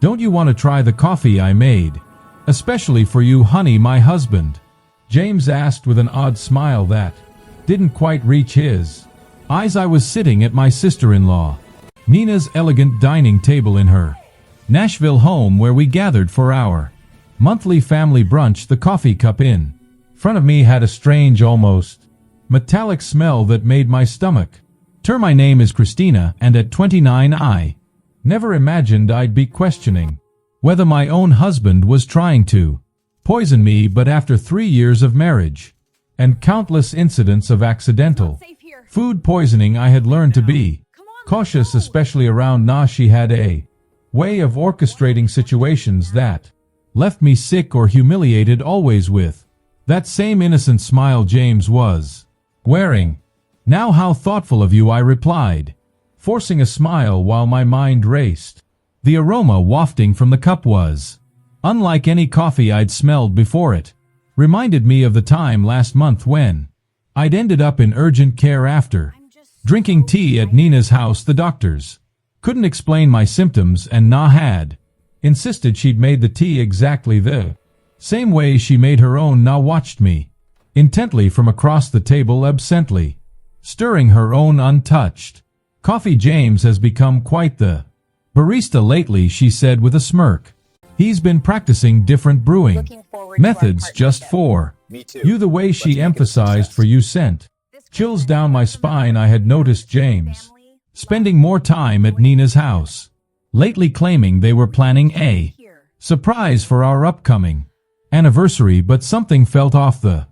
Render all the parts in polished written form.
Don't you want to try the coffee I made? Especially for you, honey, my husband. James asked with an odd smile that didn't quite reach his eyes. I was sitting at my sister-in-law Nina's elegant dining table in her Nashville home, where we gathered for our monthly family brunch. The coffee cup in front of me had a strange, almost metallic smell that made my stomach turn. My name is Christina, and at 29 I never imagined I'd be questioning whether my own husband was trying to poison me. But after 3 years of marriage and countless incidents of accidental food poisoning, I had learned to be cautious, especially around Na. She had a way of orchestrating situations that left me sick or humiliated, always with that same innocent smile James was wearing. Now, how thoughtful of you, I replied, forcing a smile while my mind raced. The aroma wafting from the cup was unlike any coffee I'd smelled before. It reminded me of the time last month when I'd ended up in urgent care after drinking tea at Nina's house. The doctors couldn't explain my symptoms, and Na had insisted she'd made the tea exactly the same way she made her own. Na watched me intently from across the table, absently stirring her own untouched coffee. James has become quite the barista lately, she said with a smirk. He's been practicing different brewing methods just for you. The way she emphasized "for you" sent chills down my spine. I had noticed James spending more time at Nina's house lately, claiming they were planning a surprise for our upcoming anniversary, but something felt off. The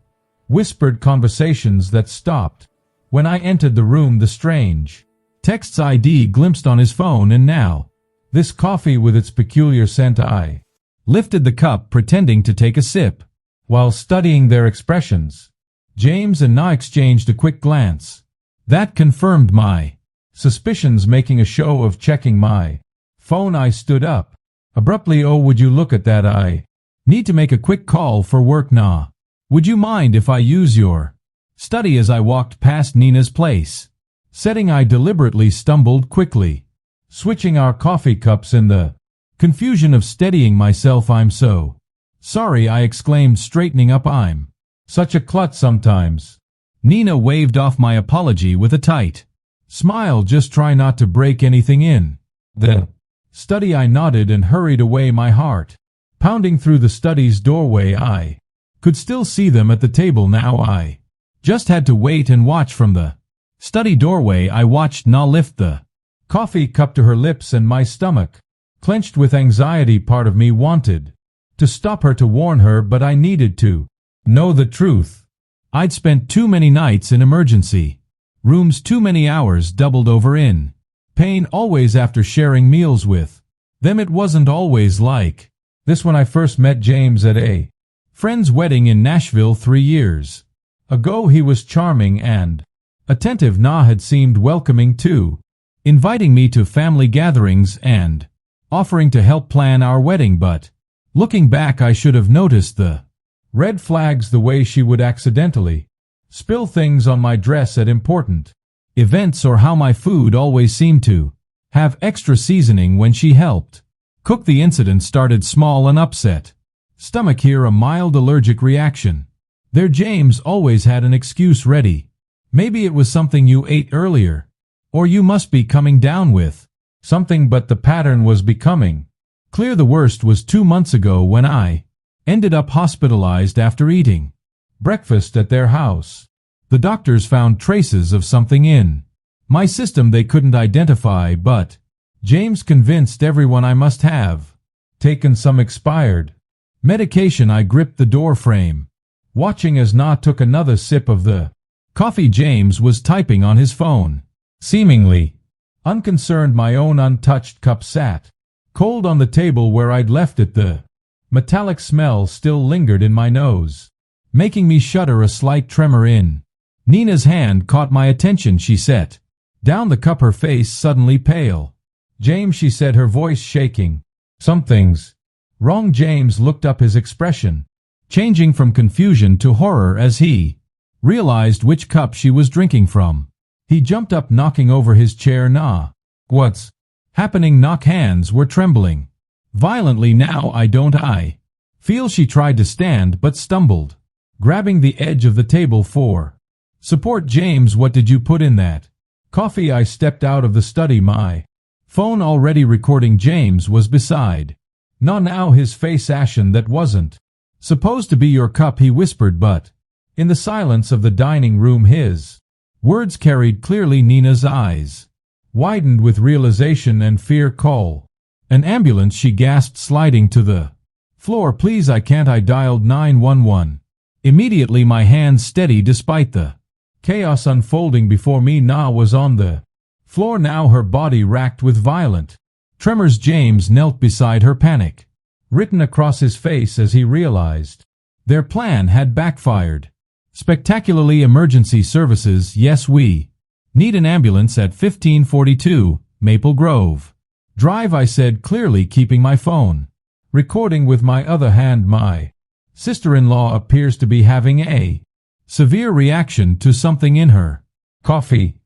whispered conversations that stopped when I entered the room, the strange texts I'd glimpsed on his phone, and now this coffee with its peculiar scent. I lifted the cup, pretending to take a sip. While studying their expressions, James and Na exchanged a quick glance that confirmed my suspicions. Making a show of checking my phone, I stood up abruptly. Oh, would you look at that? I need to make a quick call for work. Na, would you mind if I use your study? As I walked past Nina's place setting, I deliberately stumbled, quickly switching our coffee cups in the confusion of steadying myself. I'm so sorry, I exclaimed, straightening up. I'm such a klutz sometimes. Nina waved off my apology with a tight smile. Just try not to break anything in the study. I nodded and hurried away, my heart pounding through the study's doorway. I could still see them at the table now. I just had to wait and watch from the study doorway. I watched Na lift the coffee cup to her lips, and my stomach clenched with anxiety. Part of me wanted to stop her, to warn her, but I needed to know the truth. I'd spent too many nights in emergency rooms, too many hours doubled over in pain, always after sharing meals with them. It wasn't always like this when I first met James at a friend's wedding in Nashville 3 years ago. He was charming and attentive. Na had seemed welcoming too, inviting me to family gatherings and offering to help plan our wedding. But looking back, I should have noticed the red flags, the way she would accidentally spill things on my dress at important events, or how my food always seemed to have extra seasoning when she helped cook. The incident started small, an upset stomach here, a mild allergic reaction there. James always had an excuse ready. Maybe it was something you ate earlier, or you must be coming down with something, but the pattern was becoming clear. The worst was 2 months ago, when I ended up hospitalized after eating breakfast at their house. The doctors found traces of something in my system they couldn't identify, but James convinced everyone I must have taken some expired medication. I gripped the door frame, watching as Na took another sip of the coffee. James was typing on his phone, seemingly unconcerned. My own untouched cup sat cold on the table where I'd left it. The metallic smell still lingered in my nose, making me shudder. A slight tremor in Nina's hand caught my attention. She set down the cup, her face suddenly pale. James, she said, her voice shaking. Something's wrong. James looked up, his expression changing from confusion to horror as he realized which cup she was drinking from. He jumped up, knocking over his chair. Na, what's happening? Knock hands were trembling. Violently now I feel she tried to stand but stumbled, grabbing the edge of the table for support. James, what did you put in that coffee? I stepped out of the study, my phone already recording. James was beside. Now his face ashen. That wasn't supposed to be your cup, he whispered, but in the silence of the dining room his words carried clearly. Nina's eyes widened with realization and fear. Call an ambulance, she gasped, sliding to the floor. Please, I can't. I dialed 911. Immediately, my hands steady despite the chaos unfolding before me. Na was on the floor now, her body racked with violent tremors. James knelt beside her, panic written across his face as he realized their plan had backfired spectacularly. Emergency services, yes, we need an ambulance at 1542 Maple Grove Drive, I said clearly, keeping my phone recording with my other hand. My sister-in-law appears to be having a severe reaction to something in her coffee.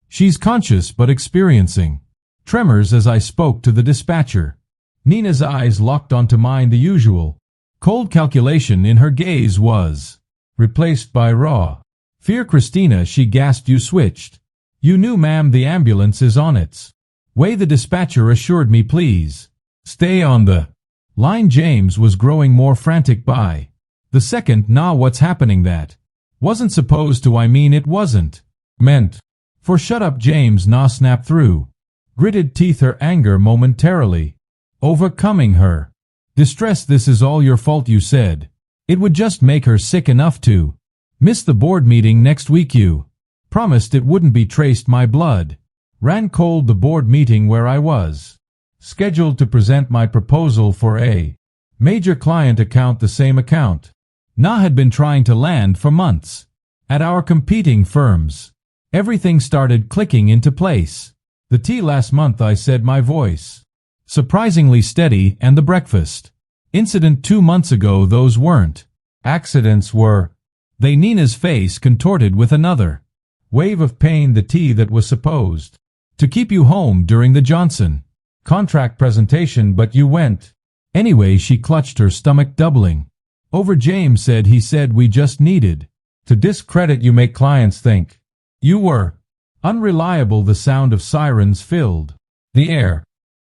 She's conscious but experiencing tremors as I spoke to the dispatcher. Nina's eyes locked onto mine. The usual cold calculation in her gaze was replaced by raw fear. Christina, she gasped, you switched. You knew, ma'am, the ambulance is on its way, the dispatcher assured me. Please stay on the line. James was growing more frantic by the second. Nah, what's happening? That wasn't supposed to. I mean, it wasn't meant for. Shut up, James. Na snapped through gritted teeth, her anger momentarily overcoming her distress. This is all your fault. You said it would just make her sick enough to miss the board meeting next week. You promised it wouldn't be traced. My blood ran cold. The board meeting where I was scheduled to present my proposal for a major client account, the same account Na had been trying to land for months at our competing firms. Everything started clicking into place. The tea last month, I said, my voice surprisingly steady, and the breakfast incident 2 months ago, those weren't accidents, were they? Nina's face contorted with another wave of pain. The tea that was supposed to keep you home during the Johnson contract presentation, but you went anyway. She clutched her stomach, doubling over. James said, he said we just needed to discredit you, make clients think you were unreliable. The sound of sirens filled the air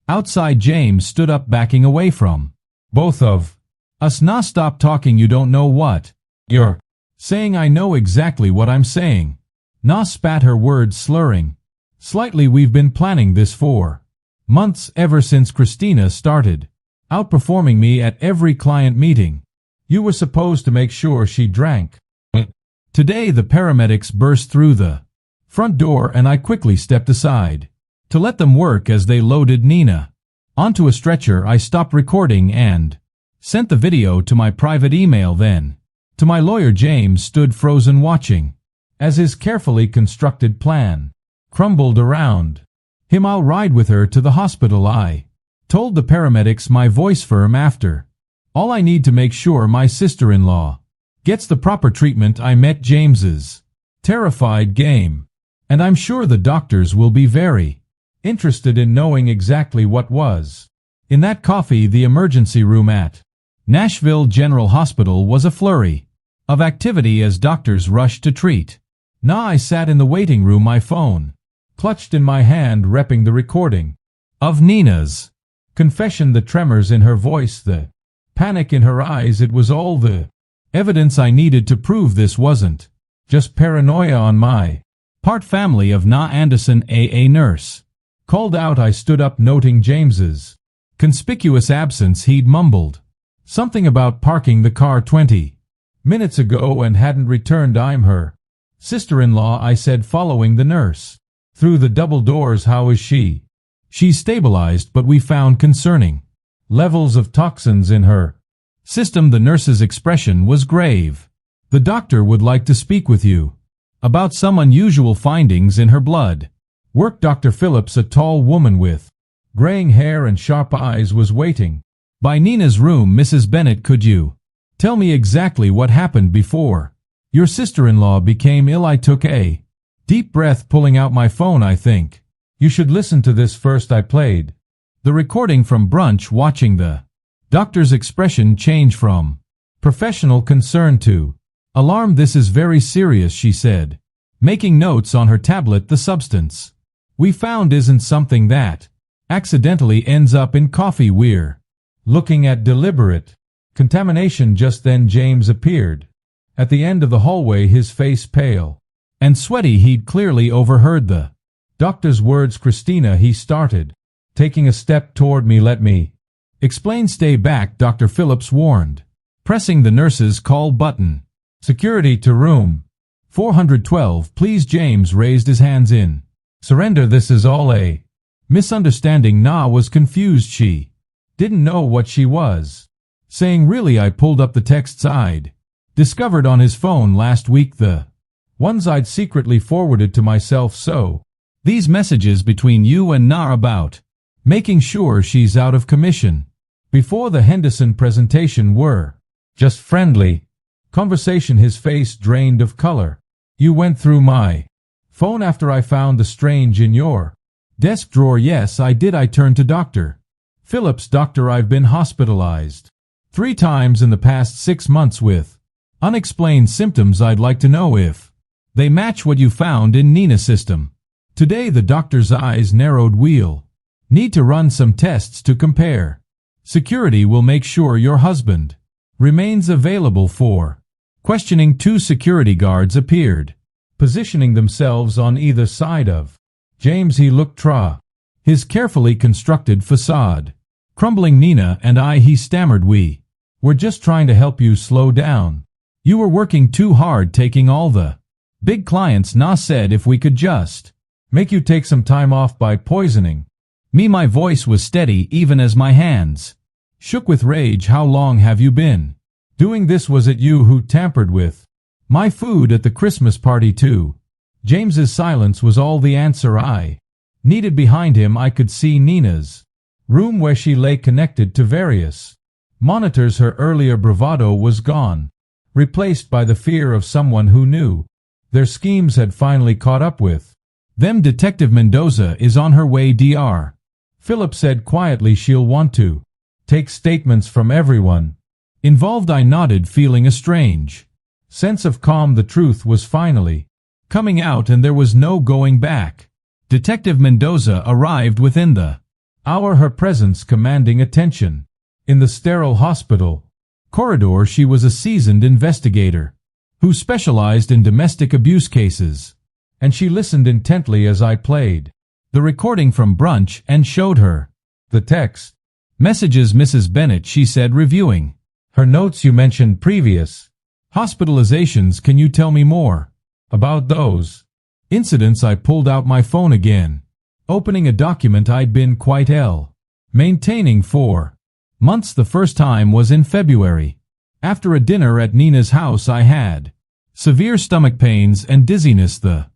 outside. James stood up, backing away from both of us. Na, stop talking. You don't know what you're saying. I know exactly what I'm saying. Na spat, her words slurring slightly. We've been planning this for months, ever since Christina started outperforming me at every client meeting. You were supposed to make sure she drank. Today the paramedics burst through the front door and I quickly stepped aside to let them work as they loaded Nina onto a stretcher. I stopped recording and sent the video to my private email, then to my lawyer. James stood frozen, watching as his carefully constructed plan crumbled around him. I'll ride with her to the hospital, I told the paramedics, my voice firm. After all, I need to make sure my sister-in-law gets the proper treatment. I met James's terrified game, and I'm sure the doctors will be very interested in knowing exactly what was in that coffee. The emergency room at Nashville General Hospital was a flurry of activity as doctors rushed to treat Na. I sat in the waiting room, my phone clutched in my hand, repping the recording of Nina's confession. The tremors in her voice, the panic in her eyes, it was all the evidence I needed to prove this wasn't just paranoia on my part. Family of Na Anderson, a nurse called out. I stood up, noting James's conspicuous absence. He'd mumbled something about parking the car 20 minutes ago and hadn't returned. I'm her sister-in-law, I said, following the nurse through the double doors. How is she? She's stabilized, but we found concerning levels of toxins in her system. The nurse's expression was grave. The doctor would like to speak with you about some unusual findings in her blood work. Dr. Phillips, a tall woman with graying hair and sharp eyes, was waiting by Nina's room. Mrs. Bennett, could you tell me exactly what happened before your sister-in-law became ill? I took a deep breath, pulling out my phone. I think you should listen to this first. I played The recording from brunch, watching the doctor's expression change from professional concern to alarm. "This is very serious," she said, making notes on her tablet. "The substance we found isn't something that accidentally ends up in coffee. We're looking at deliberate contamination." Just then James appeared at the end of the hallway, his face pale and sweaty. He'd clearly overheard the doctor's words. "Christina," he started, taking a step toward me. "Let me explain." "Stay back," Dr. Phillips warned, pressing the nurse's call button. "Security to room 412, please." James raised his hands in surrender. "This is all a misunderstanding." Na was confused. She didn't know what she was saying. "Really?" I pulled up the texts I'd discovered on his phone last week, the ones I'd secretly forwarded to myself. "So, these messages between you and Na about making sure she's out of commission before the Henderson presentation were just friendly conversation." His face drained of color. "You went through my phone after I found the strange in your desk drawer?" "Yes, I did." I turned to Dr. Phillips. "Doctor, I've been hospitalized 3 times in the past 6 months with unexplained symptoms. I'd like to know if they match what you found in Nina's system today." The doctor's eyes narrowed. "We'll need to run some tests to compare. Security will make sure your husband remains available for questioning." 2 security guards appeared, positioning themselves on either side of James. He looked his carefully constructed façade crumbling. "Nina and I," he stammered, "we were just trying to help you slow down. You were working too hard taking all the big clients." Na said, "If we could just make you take some time off by poisoning me." My voice was steady even as my hands shook with rage. "How long have you been doing this? Was it you who tampered with my food at the Christmas party too?" James's silence was all the answer I needed. Behind him I could see Nina's room, where she lay connected to various monitors. Her earlier bravado was gone, replaced by the fear of someone who knew their schemes had finally caught up with them. "Detective Mendoza is on her way, Dr. Phillips said quietly. "She'll want to take statements from everyone involved." I nodded, feeling a strange sense of calm. The truth was finally coming out, and there was no going back. Detective Mendoza arrived within the hour, her presence commanding attention. In the sterile hospital corridor, she was a seasoned investigator who specialized in domestic abuse cases, and she listened intently as I played the recording from brunch and showed her the text messages. "Mrs. Bennett," she said, reviewing her notes, "you mentioned previous hospitalizations. Can you tell me more about those incidents?" I pulled out my phone again, opening a document I'd been quite maintaining for months. "The first time was in February. After a dinner at Nina's house, I had severe stomach pains and dizziness. The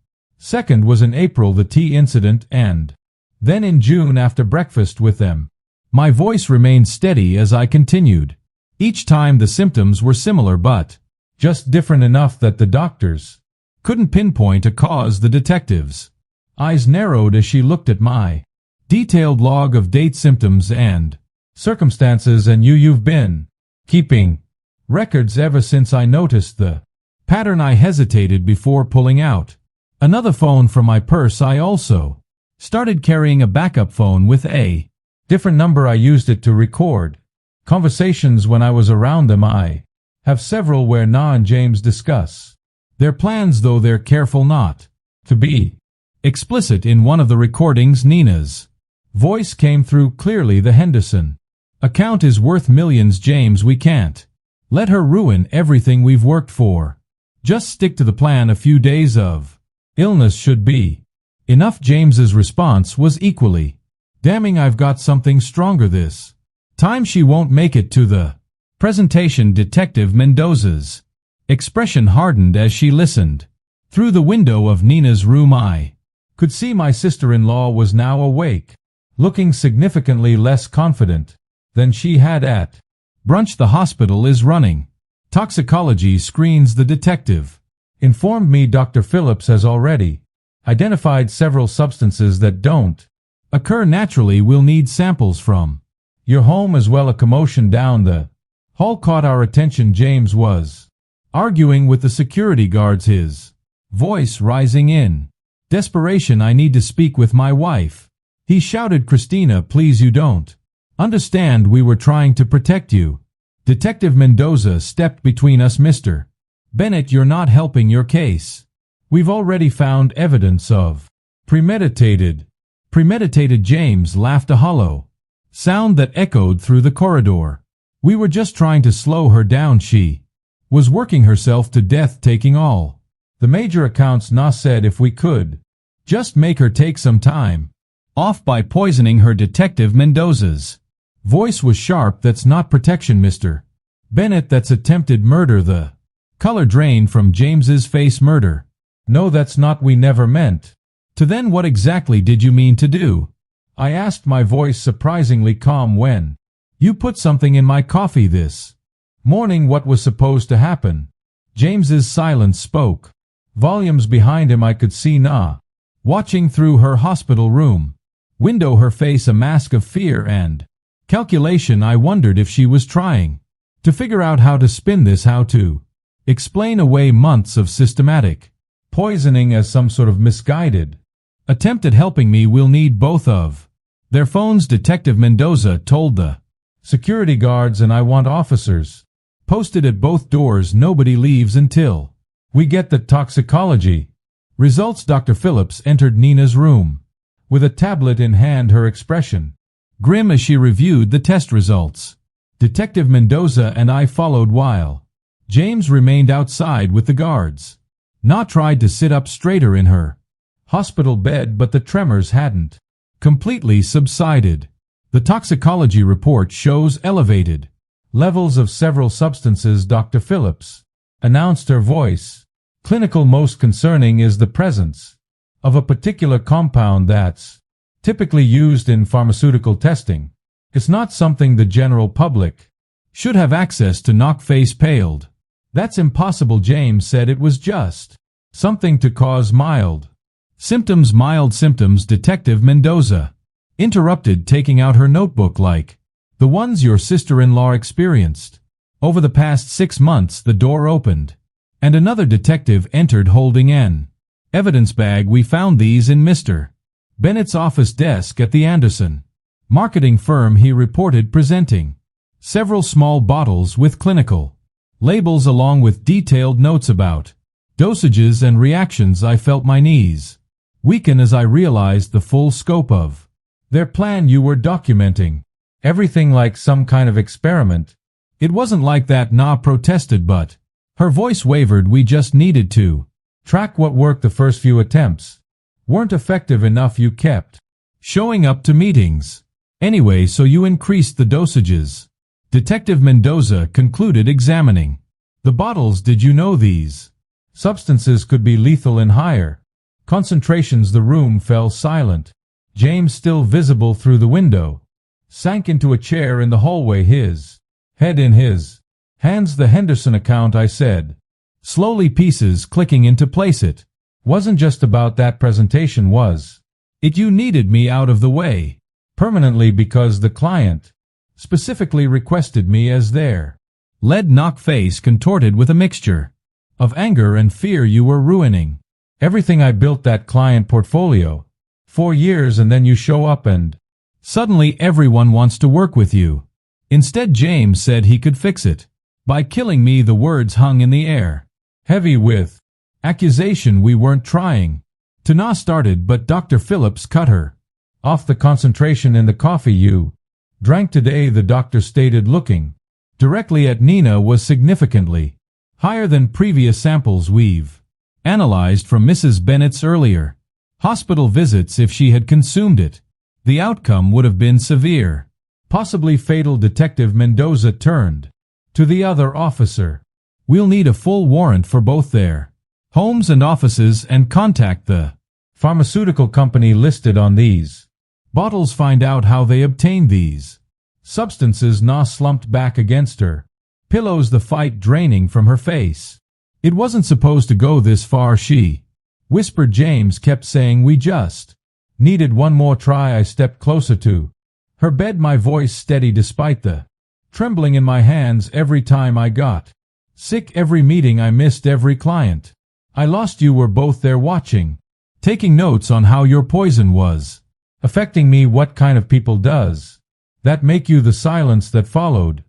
second was in April, the tea incident, and then in June after breakfast with them." My voice remained steady as I continued. Each time the symptoms were similar, but just different enough that the doctors couldn't pinpoint a cause. The detective's eyes narrowed as she looked at my detailed log of date, symptoms, and circumstances. "And you've been keeping records ever since?" I noticed the pattern. I hesitated before pulling out another phone from my purse. I also started carrying a backup phone with a different number. I used it to record conversations when I was around them. I have several where Na and James discuss their plans, though they're careful not to be explicit. In one of the recordings, Nina's voice came through clearly. "The Henderson account is worth millions, James. We can't let her ruin everything we've worked for. Just stick to the plan. A few days of illness should be enough." James's response was equally damning. "I've got something stronger this time. She won't make it to the presentation." Detective Mendoza's expression hardened as she listened. Through the window of Nina's room I could see my sister-in-law was now awake, looking significantly less confident than she had at brunch. "The hospital is running toxicology screens," the detective informed me. "Dr. Phillips has already identified several substances that don't occur naturally we'll need samples from your home as well. A commotion down the hall caught our attention. James was arguing with the security guards, his voice rising in desperation. I need to speak with my wife, he shouted. Christina, please, you don't understand. We were trying to protect you. Detective Mendoza stepped between us. Mr. Bennett, you're not helping your case. We've already found evidence of premeditated. James laughed, a hollow sound that echoed through the corridor. We were just trying to slow her down. She was working herself to death, taking all the major accounts. Na said if we could just make her take some time off by poisoning her. Detective Mendoza's voice was sharp. That's not protection, Mr. Bennett, that's attempted murder. The color drained from James's face. Murder? No, that's not. We never meant to. Then what exactly did you mean to do? I asked, my voice surprisingly calm. When you put something in my coffee this morning. What was supposed to happen? James's silence spoke volumes. Behind him I could see Na watching through her hospital room window, her face a mask of fear and calculation. I wondered if she was trying to figure out how to spin this, how to explain away months of systematic poisoning as some sort of misguided attempt at helping me. We'll need both of their phones, Detective Mendoza told the security guards, and I want officers posted at both doors. Nobody leaves until we get the toxicology results. Dr. Phillips entered Nina's room with a tablet in hand, her expression grim as she reviewed the test results. Detective Mendoza and I followed while James remained outside with the guards. Na tried to sit up straighter in her hospital bed, but the tremors hadn't completely subsided. The toxicology report shows elevated levels of several substances, Dr. Phillips announced, her voice clinical. Most concerning is the presence of a particular compound that's typically used in pharmaceutical testing. It's not something the general public should have access to. Knock face paled. That's impossible, James said. It was just something to cause mild symptoms. Mild symptoms, Detective Mendoza interrupted, taking out her notebook. Like the ones your sister-in-law experienced over the past 6 months. The door opened and another detective entered holding an evidence bag. We found these in Mr. Bennett's office desk at the Anderson marketing firm, he reported, presenting several small bottles with clinical labels along with detailed notes about dosages and reactions. I felt my knees weaken as I realized the full scope of their plan. You were documenting everything like some kind of experiment. It wasn't like that, Na protested, but her voice wavered. We just needed to track what worked. The first few attempts weren't effective enough. You kept showing up to meetings anyway, so you increased the dosages. Detective Mendoza concluded, examining the bottles. Did you know these substances could be lethal in higher concentrations? The room fell silent. James, still visible through the window, sank into a chair in the hallway, his head in his hands. The Henderson account, I said, slowly, pieces clicking into place. It wasn't just about that presentation, was it? You needed me out of the way permanently because the client specifically requested me as their lead. Knock face contorted with a mixture of anger and fear. You were ruining everything I built, that client portfolio, 4 years, and then you show up and suddenly everyone wants to work with you. Instead, James said he could fix it by killing me. The words hung in the air, heavy with accusation. We weren't trying to. Na started, but Dr. Phillips cut her off. The concentration in the coffee you drank today, the doctor stated, looking directly at Nina, was significantly higher than previous samples we've analyzed from Mrs. Bennett's earlier hospital visits. If she had consumed it, the outcome would have been severe, possibly fatal. Detective Mendoza turned to the other officer. We'll need a full warrant for both their homes and offices and contact the pharmaceutical company listed on these bottles. Find out how they obtained these substances. Na slumped back against her pillows, the fight draining from her face. It wasn't supposed to go this far, she whispered. James kept saying we just Needed one more try. I stepped closer to her bed, my voice steady despite the trembling in my hands. Every time I got sick, every meeting I missed, every client I lost, you were both there watching, taking notes on how your poison was affecting me. What kind of people does that make you? The silence that followed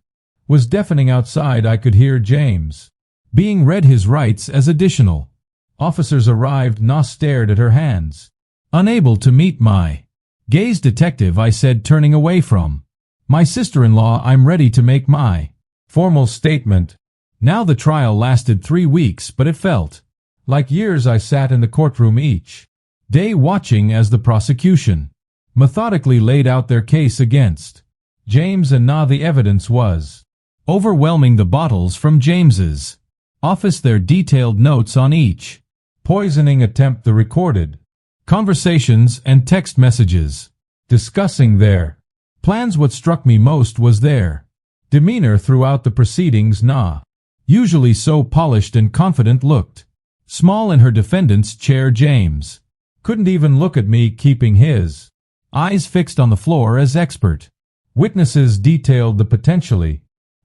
was deafening. Outside I could hear James being read his rights as additional officers arrived. Na stared at her hands, unable to meet my gaze. Detective, I said, turning away from my sister-in-law, I'm ready to make my formal statement. Now the trial lasted 3 weeks, but it felt like years. I sat in the courtroom each day watching as the prosecution methodically laid out their case against James and Na. The evidence was overwhelming. The bottles from James's office, their detailed notes on each poisoning attempt, the recorded conversations and text messages discussing their plans. What struck me most was their demeanor throughout the proceedings. Na, usually so polished and confident, looked small in her defendant's chair. James couldn't even look at me, keeping his eyes fixed on the floor as expert witnesses detailed the potentially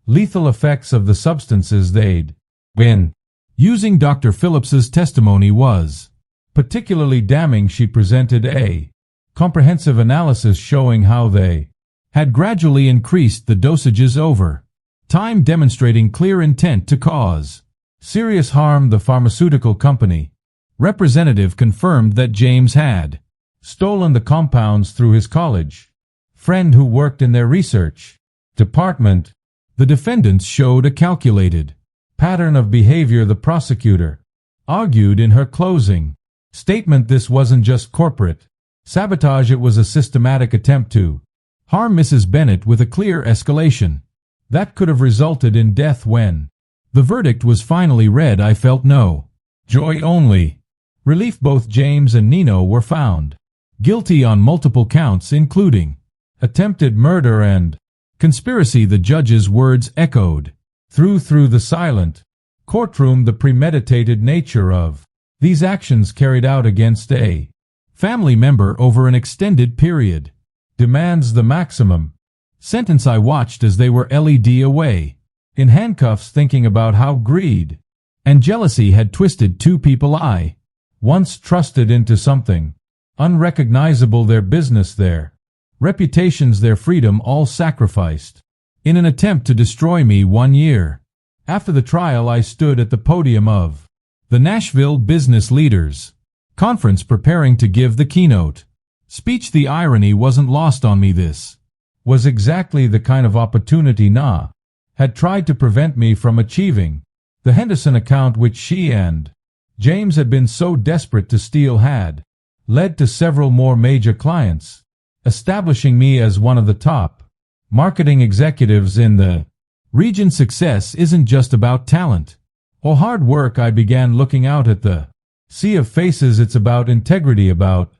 lethal effects of the substances they'd been using. Dr. Phillips's testimony was particularly damning. She presented a comprehensive analysis showing how they had gradually increased the dosages over time, demonstrating clear intent to cause serious harm. The pharmaceutical company representative confirmed that James had stolen the compounds through his college friend who worked in their research department. The defendants showed a calculated pattern of behavior. The prosecutor argued in her closing statement this wasn't just corporate sabotage, it was a systematic attempt to harm Mrs. Bennett with a clear escalation that could have resulted in death. When the verdict was finally read, I felt no joy, only relief. Both James and Nino were found guilty on multiple counts, including attempted murder and conspiracy. The judge's words echoed through the silent courtroom. The premeditated nature of these actions carried out against a family member over an extended period demands the maximum sentence. I watched as they were led away in handcuffs, thinking about how greed and jealousy had twisted two people I once trusted into something unrecognizable. Their business, their reputations, their freedom, all sacrificed in an attempt to destroy me. 1 year after the trial, I stood at the podium of the Nashville Business Leaders Conference preparing to give the keynote speech. The irony wasn't lost on me. This was exactly the kind of opportunity Na had tried to prevent me from achieving. The Henderson account, which she and James had been so desperate to steal, had led to several more major clients, establishing me as one of the top marketing executives in the region. Success isn't just about talent or hard work. I began looking out at the sea of faces. It's about integrity, about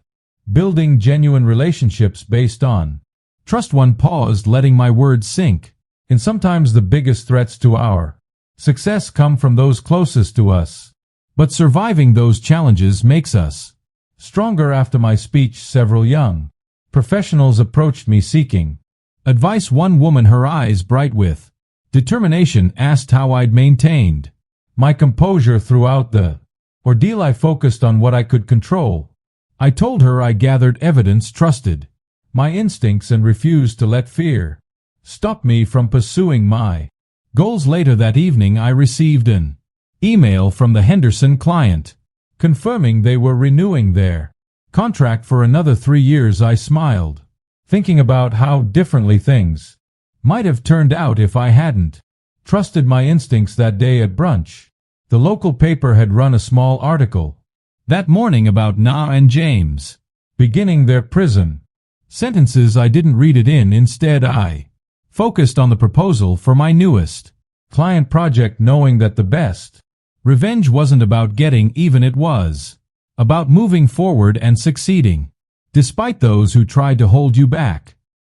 building genuine relationships based on trust. One paused, letting my words sink. And sometimes the biggest threats to our success come from those closest to us, but surviving those challenges makes us stronger. After my speech, several young professionals approached me seeking advice. One woman, her eyes bright with determination, asked how I'd maintained my composure throughout the ordeal. I focused on what I could control. I told her I gathered evidence, trusted my instincts, and refused to let fear stop me from pursuing my goals. Later that evening, I received an email from the Henderson client confirming they were renewing their contract for another 3 years. I smiled, thinking about how differently things might have turned out if I hadn't trusted my instincts. That day at brunch, the local paper had run a small article that morning about Na and James beginning their prison sentences. I didn't read it in. Instead, I focused on the proposal for my newest client project, knowing that the best revenge wasn't about getting even, it was about moving forward and succeeding, despite those who tried to hold you back.